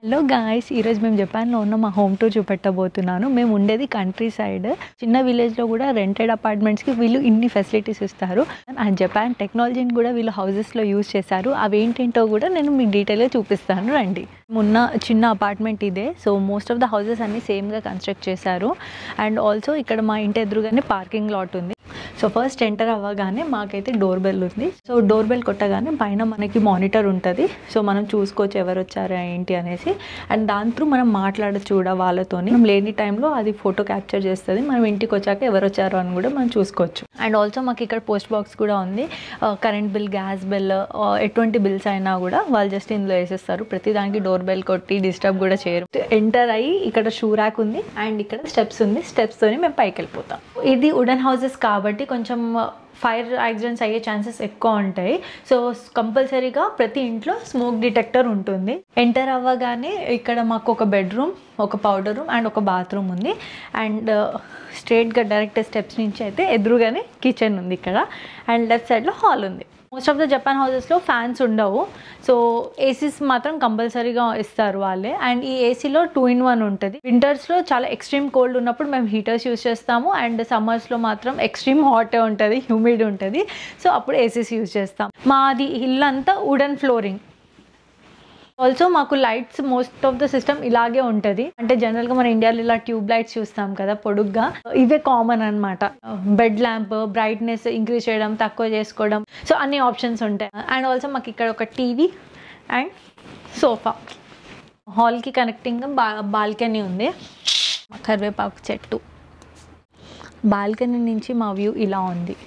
Hello guys, ఈరోజు మేము జపాన్లో ఉన్న మా హోమ్ టూర్ చూపెట్టబోతున్నాను. మేము ఉండేది కంట్రీ సైడ్, చిన్న విలేజ్లో కూడా రెంటెడ్ అపార్ట్మెంట్స్కి వీళ్ళు ఇన్ని ఫెసిలిటీస్ ఇస్తారు. ఆ జపాన్ టెక్నాలజీని కూడా వీళ్ళు హౌసెస్లో యూజ్ చేశారు. అవి ఏంటేంటో కూడా నేను మీకు డీటెయిల్గా చూపిస్తాను రండి. ఉన్న చిన్న అపార్ట్మెంట్ ఇదే. So most of the houses అన్ని సేమ్గా కన్స్ట్రక్ట్ చేశారు. అండ్ ఆల్సో ఇక్కడ మా ఇంటి ఎదురుగానే పార్కింగ్ లాట్ ఉంది. సో ఫస్ట్ ఎంటర్ అవ్వగానే మాకైతే డోర్ బెల్ ఉంది. సో డోర్ బెల్ కొట్టగానే పైన మనకి మానిటర్ ఉంటుంది. సో మనం చూసుకోవచ్చు ఎవరు వచ్చారా ఏంటి అనేసి. అండ్ దాని త్రూ మనం మాట్లాడచ్చు కూడా వాళ్ళతోని. మనం లేని టైంలో అది ఫోటో క్యాప్చర్ చేస్తుంది. మనం ఇంటికి వచ్చాక ఎవరు వచ్చారో అని కూడా మనం చూసుకోవచ్చు. అండ్ ఆల్సో మాకు ఇక్కడ పోస్ట్ బాక్స్ కూడా ఉంది. కరెంట్ బిల్, గ్యాస్ బిల్, ఎటువంటి బిల్స్ అయినా కూడా వాళ్ళు జస్ట్ ఇందులో వేసేస్తారు. ప్రతి దానికి డోర్ బెల్ కొట్టి డిస్టర్బ్ కూడా చేయరు. ఎంటర్ అయ్యి ఇక్కడ షూ ర్యాక్ ఉంది అండ్ ఇక్కడ స్టెప్స్ ఉంది. స్టెప్స్తోని మేము పైకి వెళ్ళిపోతాం. ఇది వుడెన్ హౌసెస్ కాబట్టి కొంచెం ఫైర్ యాక్సిడెంట్స్ అయ్యే ఛాన్సెస్ ఎక్కువ ఉంటాయి. సో కంపల్సరీగా ప్రతి ఇంట్లో స్మోక్ డిటెక్టర్ ఉంటుంది. ఎంటర్ అవ్వగానే ఇక్కడ మాకు ఒక బెడ్రూమ్, ఒక పౌడర్ రూమ్ అండ్ ఒక బాత్రూమ్ ఉంది. అండ్ స్ట్రైట్గా డైరెక్ట్ స్టెప్స్ నుంచి అయితే ఎదురుగానే కిచెన్ ఉంది ఇక్కడ. అండ్ లెఫ్ట్ సైడ్లో హాల్ ఉంది. మోస్ట్ ఆఫ్ ద జపాన్ హౌసెస్లో ఫ్యాన్స్ ఉండవు. సో ఏసీస్ మాత్రం కంపల్సరీగా ఇస్తారు వాళ్ళే. అండ్ ఈ ఏసీలో 2-in-1 ఉంటుంది. వింటర్స్లో చాలా ఎక్స్ట్రీమ్ కోల్డ్ ఉన్నప్పుడు మేము హీటర్స్ యూజ్ చేస్తాము. అండ్ సమ్మర్స్లో మాత్రం ఎక్స్ట్రీమ్ హాట్ ఉంటుంది, హ్యూమిడ్ ఉంటుంది. సో అప్పుడు ఏసీస్ యూజ్ చేస్తాం. మాది ఇల్లు అంతా వుడెన్ ఫ్లోరింగ్. ఆల్సో మాకు lights most of the system ఇలాగే ఉంటుంది. అంటే జనరల్గా మన ఇండియాలో ఇలా ట్యూబ్ లైట్స్ చూస్తాం కదా పొడుగ్గా, ఇవే కామన్ అనమాట. బెడ్ ల్యాంప్ బ్రైట్నెస్ ఇంక్రీజ్ చేయడం, తక్కువ చేసుకోవడం, సో అన్ని ఆప్షన్స్ ఉంటాయి. అండ్ ఆల్సో మాకు ఇక్కడ ఒక టీవీ అండ్ సోఫా. హాల్కి కనెక్టింగ్ బాల్కనీ ఉంది. కరివేపాకు చెట్టు. బాల్కనీ నుంచి మా వ్యూ ఇలా ఉంది.